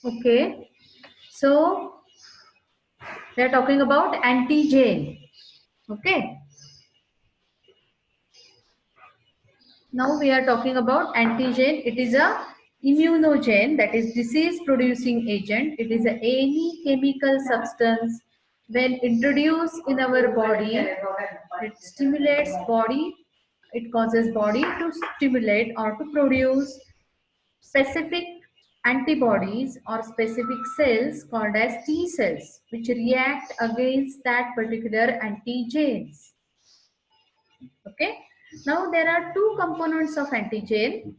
Okay, so we are talking about antigen. Okay, now we are talking about antigen. It is a immunogen, that is disease producing agent. It is any chemical substance when introduced in our body. It stimulates body. It causes body to stimulate or to produce specific antibodies or specific cells called as T cells, which react against that particular antigens. Okay. Now there are two components of antigen.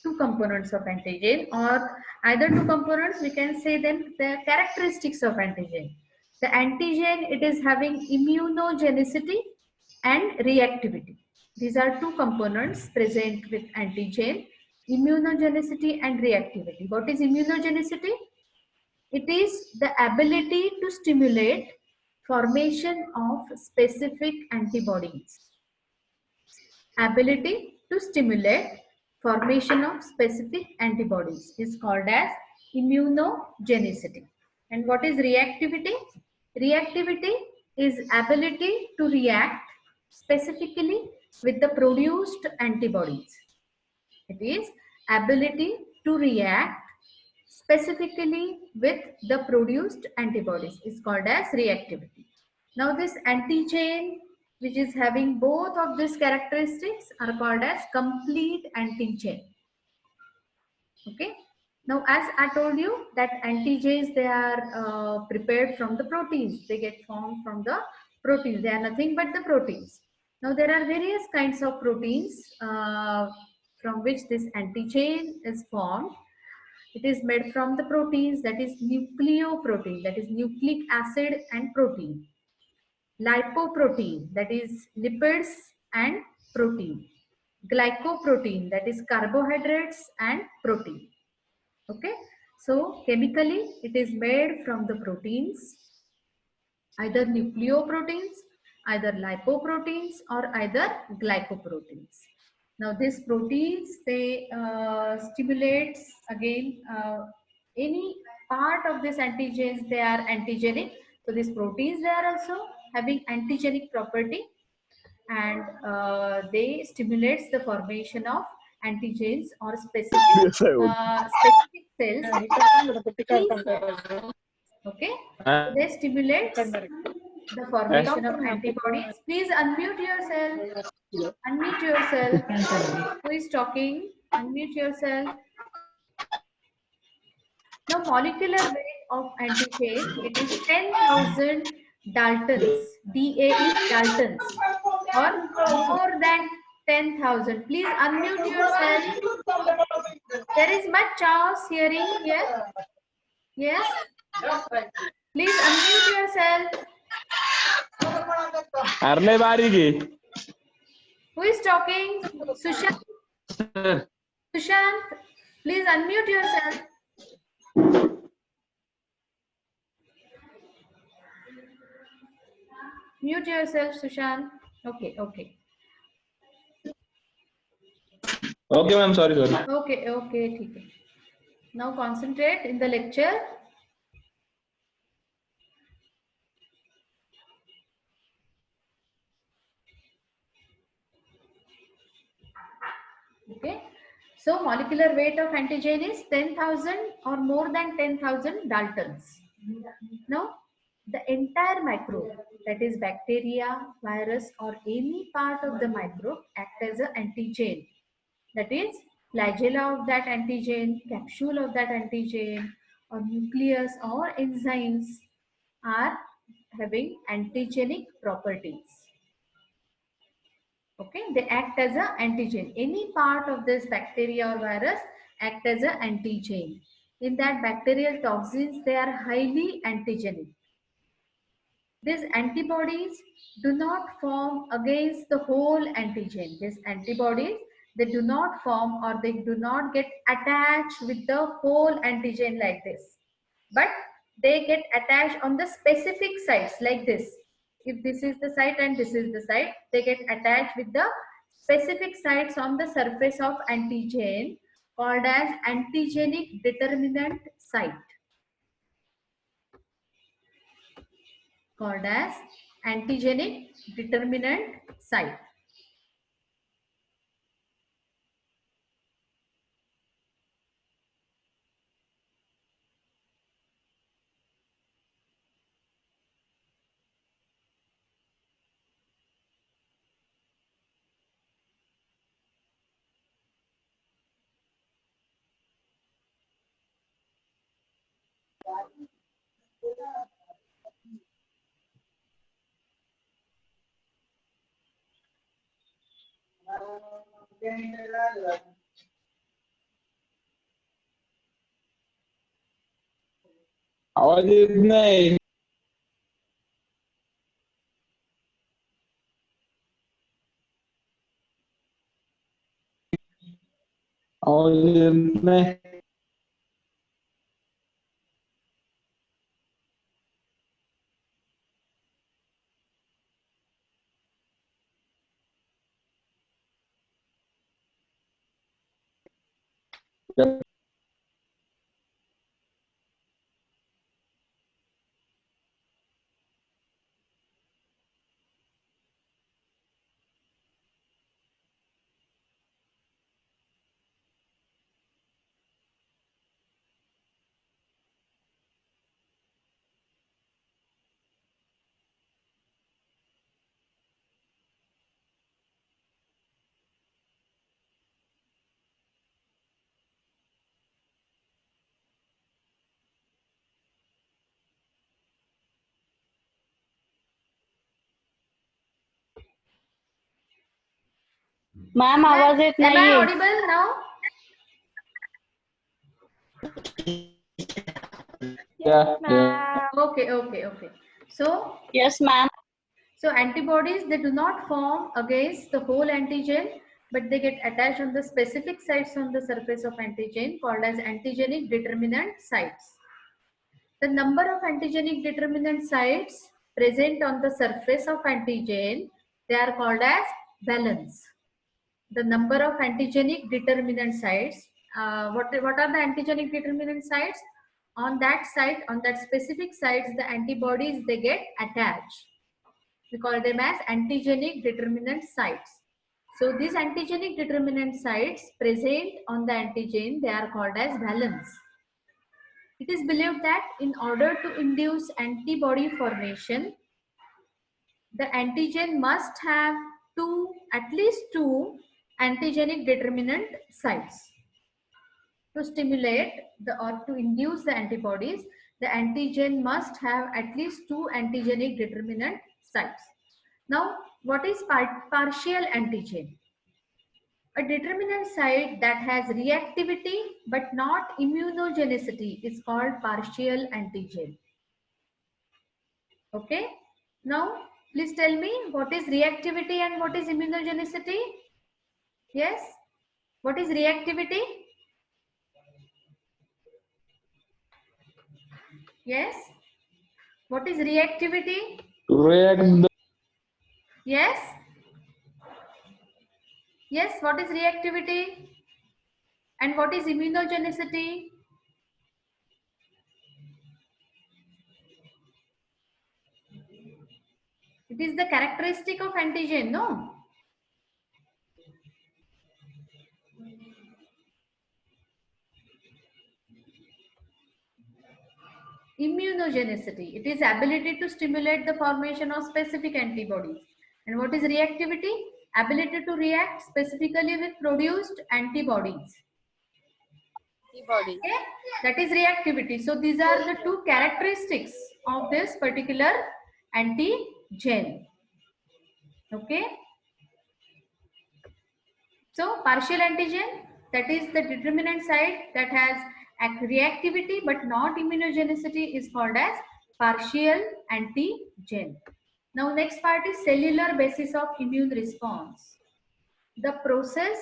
Two components of antigen, or either two components, we can say them the characteristics of antigen. The antigen, it is having immunogenicity and reactivity. These are two components present with antigen: immunogenicity and reactivity. What is immunogenicity? It is the ability to stimulate formation of specific antibodies. Ability to stimulate formation of specific antibodies is called as immunogenicity. And what is reactivity? Reactivity is ability to react specifically with the produced antibodies. It is ability to react specifically with the produced antibodies is called as reactivity. Now this antigen which is having both of these characteristics are called as complete antigen. Okay. Now as I told you that antigens, they are prepared from the proteins. They get formed from the proteins. They are nothing but the proteins. Now there are various kinds of proteins from which this antigen is formed. It is made from the proteins, that is nucleoprotein, that is nucleic acid and protein. Lipoprotein, that is lipids and protein. Glycoprotein, that is carbohydrates and protein. Okay. So chemically it is made from the proteins, either nucleoproteins, either lipoproteins, or either glycoproteins. Now these proteins, they stimulates again any part of this antigens, they are antigenic. So these proteins, they are also having antigenic property, and they stimulates the formation of antigens or specific cells. Okay, so they stimulate the formation of antibodies. Please unmute yourself. Unmute yourself. Who is talking? Unmute yourself. Now, molecular weight of antigen, it is 10,000 Daltons. DA is Daltons, or more than 10,000. Please unmute yourself. There is much chaos hearing here. Yes. Please unmute yourself. Arne Barigi. Who is talking? Sushant. Sushant, please unmute yourself. Mute yourself, Sushant. Okay, okay. Okay, ma'am. Sorry. Okay, okay, okay. Now concentrate in the lecture. Okay. So molecular weight of antigen is 10,000 or more than 10,000 Daltons. Now, the entire microbe, that is bacteria, virus, or any part of the microbe, act as an antigen. That is, flagella of that antigen, capsule of that antigen, or nucleus or enzymes are having antigenic properties. Okay, they act as an antigen. Any part of this bacteria or virus act as an antigen. In that bacterial toxins, they are highly antigenic. These antibodies do not form against the whole antigen. These antibodies, they do not form or they do not get attached with the whole antigen like this. But they get attached on the specific sites like this. If this is the site and this is the site, they get attached with the specific sites on the surface of antigen called as antigenic determinant site, called as antigenic determinant site. आवाज येत नाही. आवाज येत नाही. Ma'am आवाज येत Am I नाहीये. audible now? Okay. Yes ma'am. So antibodies, they do not form against the whole antigen, but they get attached on the specific sites on the surface of antigen called as antigenic determinant sites. The number of antigenic determinant sites present on the surface of antigen, they are called as valence. The number of antigenic determinant sites, what are the antigenic determinant sites? On that site, on that specific sites, the antibodies, they get attached. We call them as antigenic determinant sites. So these antigenic determinant sites present on the antigen, they are called as valence. It is believed that in order to induce antibody formation, the antigen must have at least two antigenic determinant sites. To stimulate or to induce the antibodies, the antigen must have at least two antigenic determinant sites. Now, what is partial antigen? A determinant site that has reactivity but not immunogenicity is called partial antigen. Okay. Now, please tell me what is reactivity and what is immunogenicity? Yes. What is reactivity? Yes. What is reactivity? React. Yes. Yes. What is reactivity? And what is immunogenicity? It is the characteristic of antigen, no? Immunogenicity. It is ability to stimulate the formation of specific antibodies. And what is reactivity? Ability to react specifically with produced antibodies. Okay? That is reactivity. So these are the two characteristics of this particular antigen. Okay? So partial antigen, that is the determinant site that has reactivity but not immunogenicity, is called as partial antigen. Now next part is cellular basis of immune response. The process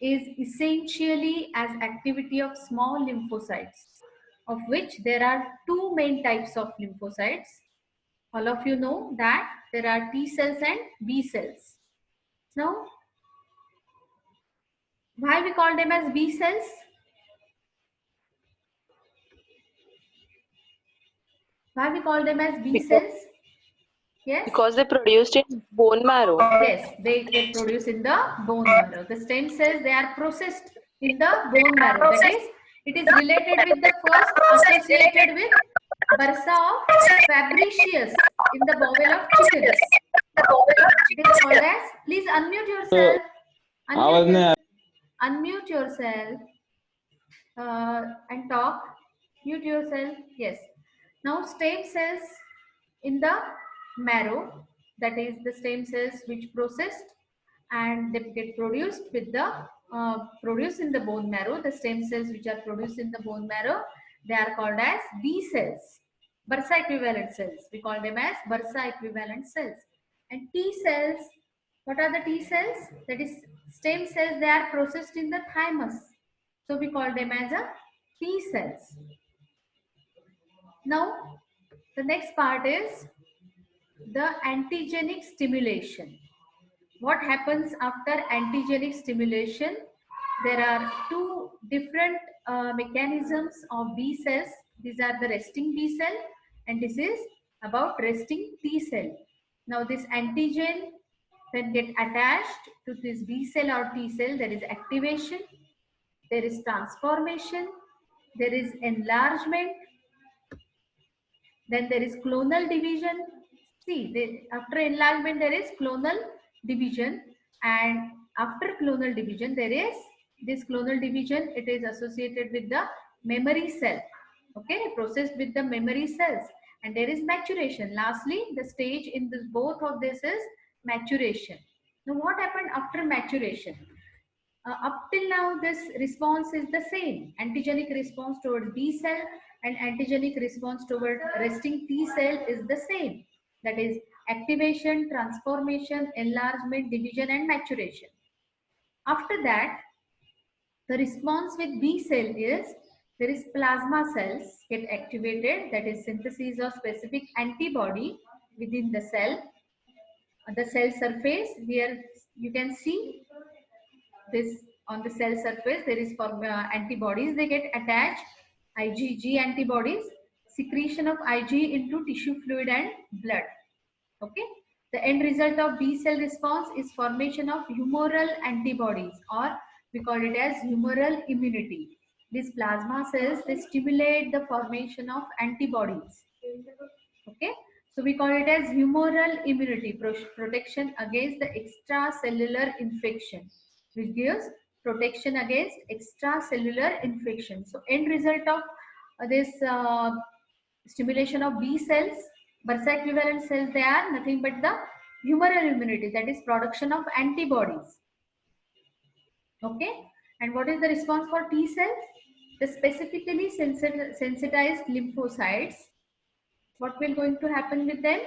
is essentially as activity of small lymphocytes, of which there are two main types of lymphocytes. All of you know that there are T cells and B cells. Now, why we call them as B cells? Why we call them as B Because- cells? Yes? Because they produced in bone marrow. Yes, they get produced in the bone marrow. The stem cells, they are processed in the bone marrow. That is, it is related with the first associated with bursa of Fabricius in the bowel of chickens. It is called as, please unmute yourself. Unmute yourself and talk. Mute yourself. Yes. Now stem cells in the marrow, that is the stem cells which processed and they get produced with the produced in the bone marrow. The stem cells which are produced in the bone marrow, they are called as B cells, bursa equivalent cells. We call them as bursa equivalent cells. And T cells, what are the T cells? That is stem cells, they are processed in the thymus. So we call them as a T cells. Now the next part is the antigenic stimulation. What happens after antigenic stimulation? There are two different mechanisms of B cells. These are the resting B cell and this is about resting T cell. Now this antigen then get attached to this B cell or T cell. There is activation, there is transformation, there is enlargement, then there is clonal division. See, after enlargement there is clonal division, and after clonal division there is this clonal division, it is associated with the memory cell, okay, processed with the memory cells, and there is maturation. Lastly, the stage in this both of this is maturation. Now what happened after maturation? Up till now this response is the same. Antigenic response towards B cell and antigenic response toward resting T cell is the same. That is activation, transformation, enlargement, division and maturation. After that, the response with B cell is there is plasma cells get activated, that is synthesis of specific antibody within the cell. The cell surface, here you can see this on the cell surface, there is for antibodies, they get attached, IgG antibodies, secretion of Ig into tissue fluid and blood. Okay, the end result of B cell response is formation of humoral antibodies, or we call it as humoral immunity. These plasma cells, they stimulate the formation of antibodies. Okay, so we call it as humoral immunity, protection against the extracellular infection, which gives protection against extracellular infection. So end result of this stimulation of B cells, bursa equivalent cells, they are nothing but the humoral immunity, that is production of antibodies. Okay, and what is the response for T cells? The specifically sensitized lymphocytes. What will going to happen with them?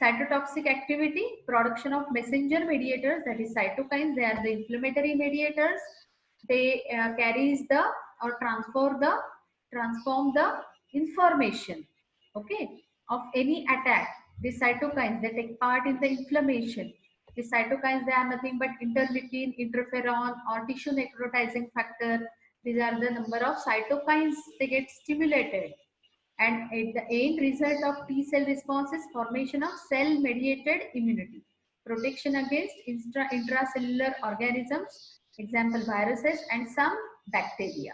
Cytotoxic activity, production of messenger mediators, that is cytokines. They are the inflammatory mediators. They carries the or transform the information, okay, of any attack. These cytokines, they take part in the inflammation. These cytokines, they are nothing but interleukin, interferon or tissue necrotizing factor. These are the number of cytokines they get stimulated. And at the end result of T cell response is formation of cell mediated immunity, protection against intracellular organisms, example viruses and some bacteria.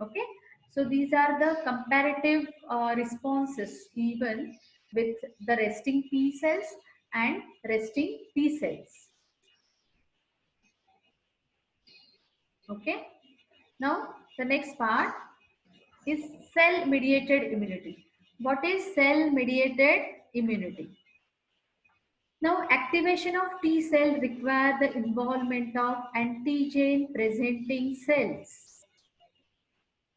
Okay, so these are the comparative responses even with the resting T cells and resting T cells. Okay, now the next part is cell mediated immunity. What is cell mediated immunity? Now activation of T cell require the involvement of antigen presenting cells.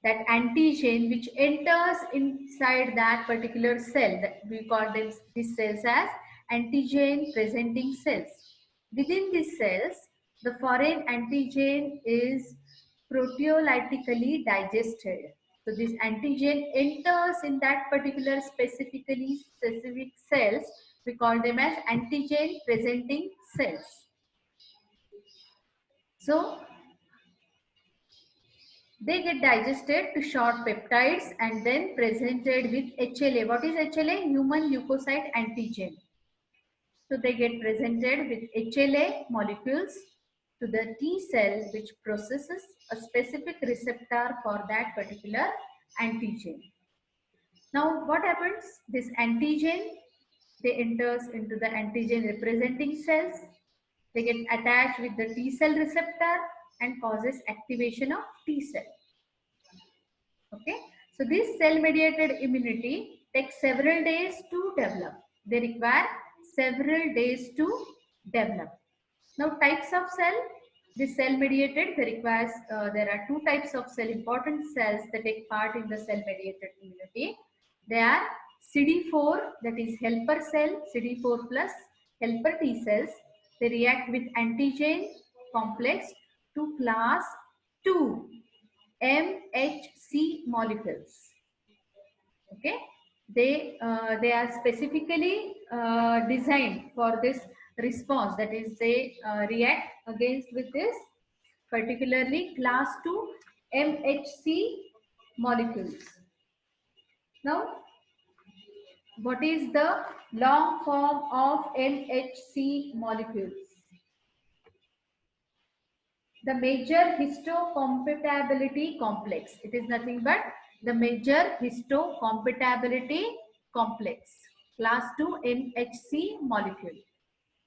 That antigen which enters inside that particular cell, that we call these cells as antigen presenting cells. Within these cells, the foreign antigen is proteolytically digested. So this antigen enters in that particular specific cells. We call them as antigen presenting cells. So They get digested to short peptides and then presented with HLA. What is HLA? Human leukocyte antigen. So they get presented with HLA molecules to the T cell, which processes a specific receptor for that particular antigen. Now what happens? This antigen, they enters into the antigen representing cells. They get attached with the T cell receptor and causes activation of T cell. Okay, so this cell mediated immunity takes several days to develop. They require several days to develop. Now types of cell, this cell mediated, there are two types of cell, important cells that take part in the cell mediated immunity. They are CD4, that is helper cell, CD4 plus helper T cells. They react with antigen complex to class 2 MHC molecules. Okay, they are specifically designed for this response, that is they react against with this particularly class 2 MHC molecules. Now what is the long form of MHC molecules? The major histocompatibility complex. It is nothing but the major histocompatibility complex, class 2 MHC molecule.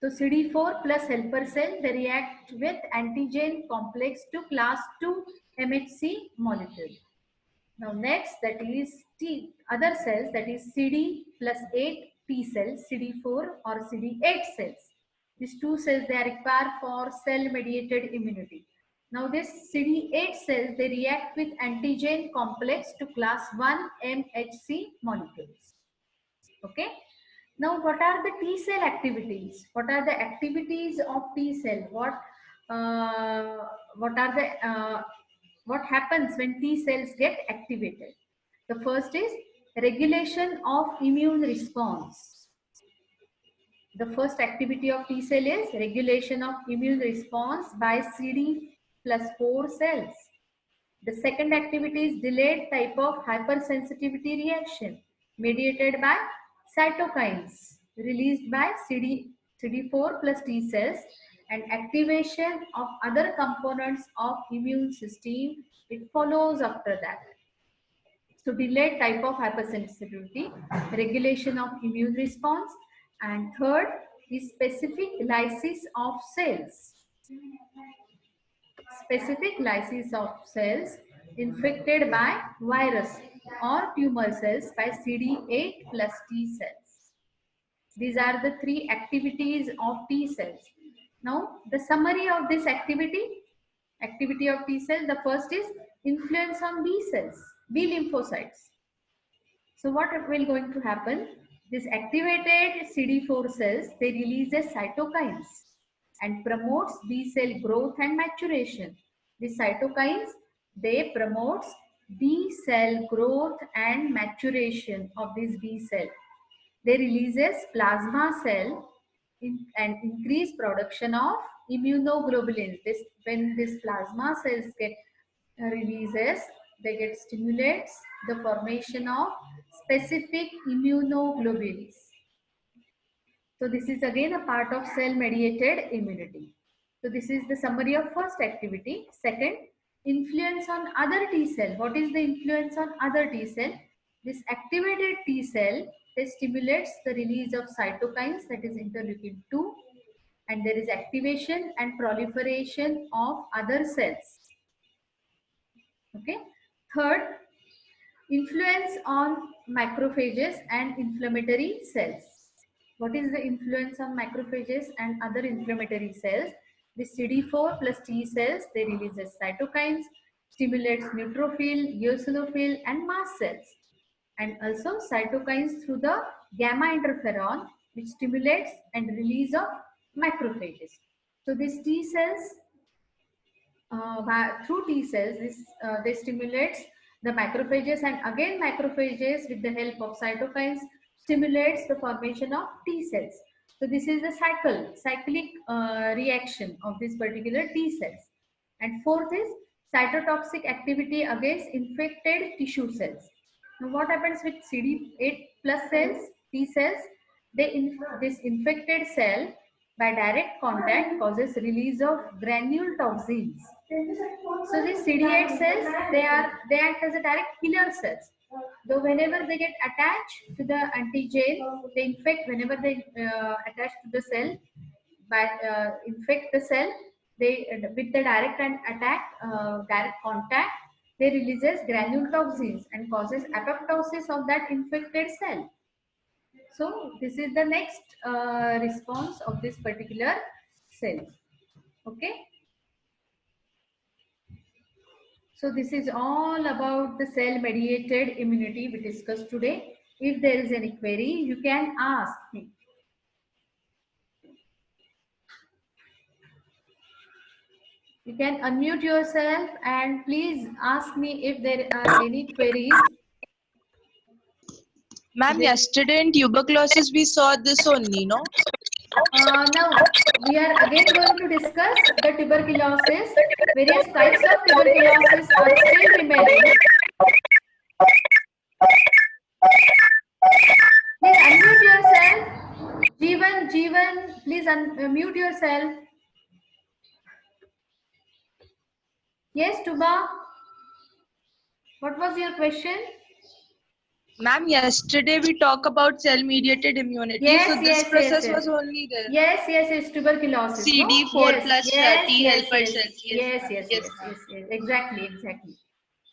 So CD4 plus helper cell, they react with antigen complex to class 2 MHC molecule. Now next, that is other cells, that is CD plus 8 T cells, CD4 or CD8 cells. These two cells, they are required for cell mediated immunity. Now this CD8 cells, they react with antigen complex to class 1 MHC molecules. Okay. Now what are the T cell activities? What are the activities of T cell? What happens when T cells get activated? The first is regulation of immune response. The first activity of T cell is regulation of immune response by CD plus 4 cells. The second activity is delayed type of hypersensitivity reaction mediated by cytokines released by CD4 plus T cells, and activation of other components of immune system, it follows after that. So delayed type of hypersensitivity, regulation of immune response, and third is specific lysis of cells. Specific lysis of cells infected by virus or tumor cells by CD8 plus T cells. These are the three activities of T cells. Now the summary of this activity of T cell, the first is influence on B cells, B lymphocytes. So what will going to happen? This activated CD4 cells, they release cytokines and promotes B cell growth and maturation. The cytokines, they promotes B cell growth and maturation of this B cell. They releases plasma cell and increase production of immunoglobulins. When this plasma cells get releases, they get stimulates the formation of specific immunoglobulins. So this is again a part of cell mediated immunity. So this is the summary of first activity. Second, influence on other T cell. What is the influence on other T cell? This activated T cell, it stimulates the release of cytokines, that is interleukin 2, and there is activation and proliferation of other cells. Okay. Third, influence on macrophages and inflammatory cells. What is the influence on macrophages and other inflammatory cells? The CD4 plus T cells, they release cytokines, stimulates neutrophil, eosinophil and mast cells, and also cytokines through the gamma interferon, which stimulates and release of macrophages. So these T cells, through T cells, they stimulates the macrophages, and again macrophages with the help of cytokines stimulates the formation of T cells. So this is the cyclic reaction of this particular T cells. And fourth is cytotoxic activity against infected tissue cells. Now, what happens with CD8 plus cells, T cells? This infected cell by direct contact causes release of granule toxins. So these CD8 cells, they act as a direct killer cells. Though whenever they get attached to the antigen, they infect. Whenever they attach to the cell, by infect the cell, they with the direct direct contact, they releases granule toxins and causes apoptosis of that infected cell. So this is the next response of this particular cell. Okay. So this is all about the cell-mediated immunity we discussed today. If there is any query, you can ask me. You can unmute yourself and please ask me if there are any queries. Ma'am, yesterday in tuberculosis we saw this only, no? Now we are again going to discuss the tuberculosis. Various types of tuberculosis are still remaining. Please unmute yourself. Jeevan, please unmute yourself. Yes, Tuba. What was your question? Ma'am, yesterday we talked about cell-mediated immunity. Yes, so this process was only there. Yes, tuberculosis. CD4 plus T helper cells. Yes, exactly.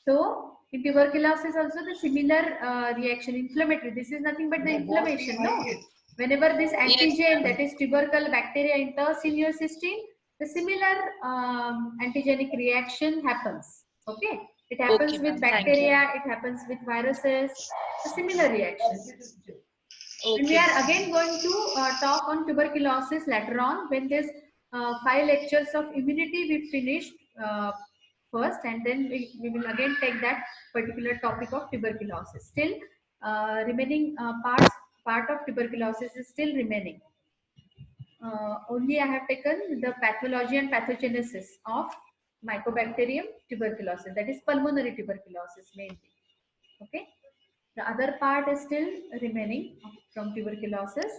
So in tuberculosis also the similar reaction, inflammatory. This is nothing but the inflammation, no? Whenever this antigen, that is tubercle bacteria, enters in your system, the similar antigenic reaction happens. Okay, it happens with bacteria, it happens with viruses, a similar reaction. And we are again going to talk on tuberculosis later on when this 5 lectures of immunity we finished first, and then we will again take that particular topic of tuberculosis. Still remaining part of tuberculosis is still remaining. Only I have taken the pathology and pathogenesis of Mycobacterium tuberculosis, that is pulmonary tuberculosis mainly. Okay, the other part is still remaining from tuberculosis,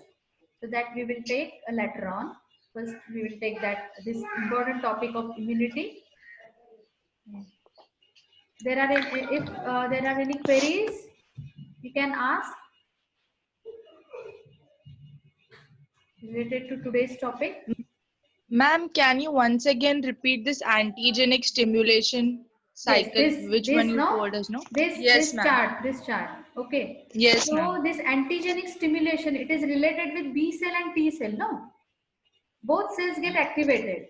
so that we will take later on. First we will take this important topic of immunity. If there are any queries, you can ask related to today's topic. Ma'am, can you once again repeat this antigenic stimulation cycle? Which one you told us, no? This chart. Okay. Yes, so this antigenic stimulation, it is related with B cell and T cell, no? Both cells get activated.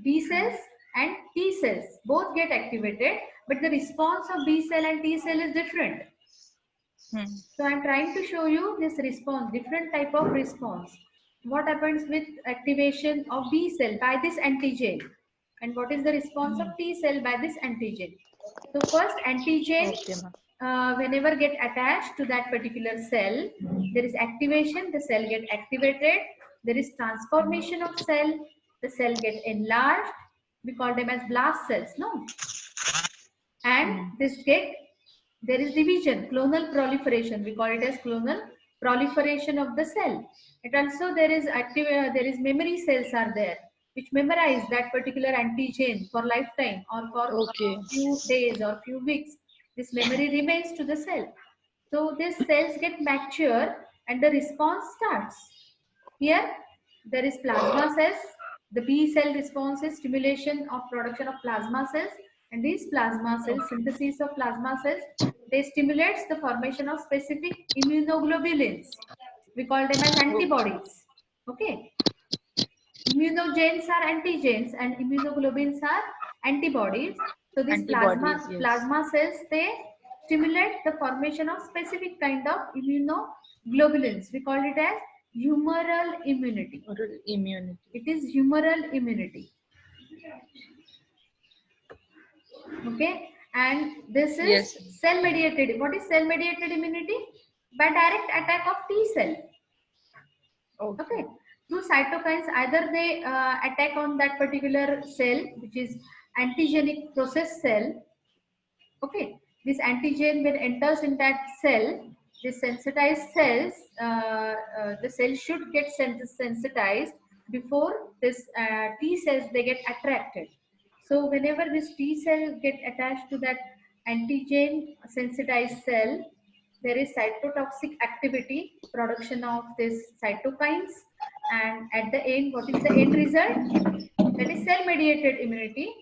B cells and T cells both get activated, but the response of B cell and T cell is different. So I'm trying to show you this response, different type of response. What happens with activation of B cell by this antigen, and what is the response of T cell by this antigen. So first antigen, whenever get attached to that particular cell, there is activation, the cell get activated, there is transformation of cell, the cell get enlarged, we call them as blast cells, no? And there is division, clonal proliferation, we call it as clonal proliferation of the cell. And also there is memory cells are there, which memorize that particular antigen for lifetime or for few days or few weeks. This memory remains to the cell. So these cells get mature and the response starts. Here there is plasma cells. The B cell response is stimulation of production of plasma cells, and these plasma cells, synthesis of plasma cells, they stimulates the formation of specific immunoglobulins. We call them as antibodies. Okay. Immunogens are antigens and immunoglobulins are antibodies. So these plasma cells, they stimulate the formation of specific kind of immunoglobulins. We call it as humoral immunity. It is humoral immunity. Okay, and this is cell-mediated. What is cell-mediated immunity? By direct attack of T cell. Okay, through cytokines, either they attack on that particular cell which is antigenic process cell. Okay, this antigen when enters in that cell, the sensitized cells, the cell should get sensitized before this T cells they get attracted. So whenever this T cell get attached to that antigen sensitized cell, there is cytotoxic activity, production of this cytokines, and at the end, what is the end result? That is cell mediated immunity.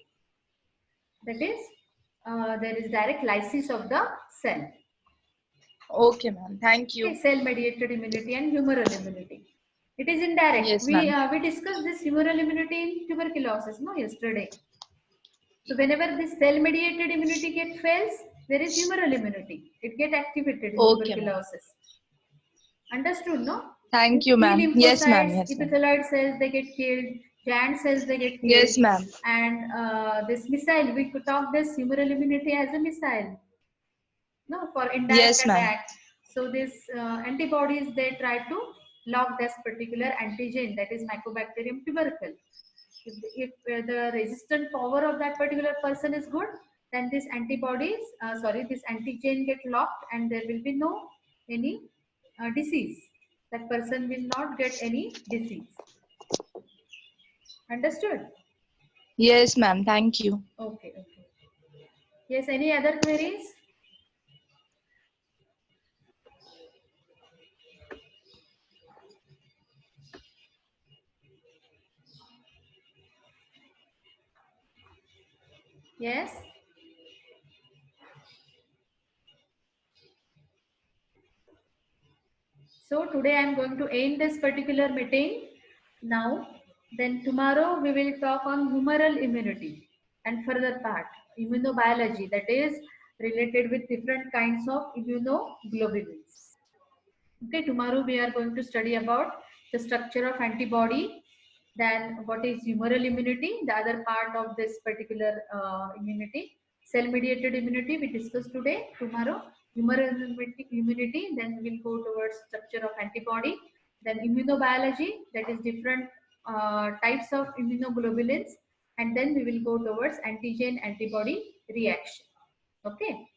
That is, there is direct lysis of the cell. Okay, ma'am. Thank you. Okay, cell mediated immunity and humoral immunity. It is indirect. Yes, We discussed this humoral immunity in tuberculosis, no, yesterday. So whenever this cell mediated immunity get fails, there is humoral immunity. It get activated in Okay, tuberculosis. Understood, no? Thank you, ma'am. Yes, ma'am. Yes, ma'am. Epithelioid cells they get killed. Giant cells they get killed. Yes, ma'am. And this missile, we could talk this humoral immunity as a missile. No, for indirect Yes, ma'am. attack. So these antibodies they try to lock this particular antigen, that is Mycobacterium tubercle. If the resistant power of that particular person is good, then this antibodies, this antigen get locked and there will be no any disease. That person will not get any disease. Understood? Yes, ma'am. Thank you. Okay. Yes, any other queries? Yes. So today I am going to end this particular meeting now. Then tomorrow we will talk on humoral immunity and further part, immunobiology, that is related with different kinds of immunoglobulins. Okay, tomorrow we are going to study about the structure of antibody, then what is humoral immunity, the other part of this particular immunity, cell-mediated immunity we discussed today. Tomorrow, humoral immunity, then we'll go towards structure of antibody, then immunobiology, that is different types of immunoglobulins, and then we will go towards antigen-antibody reaction. Okay.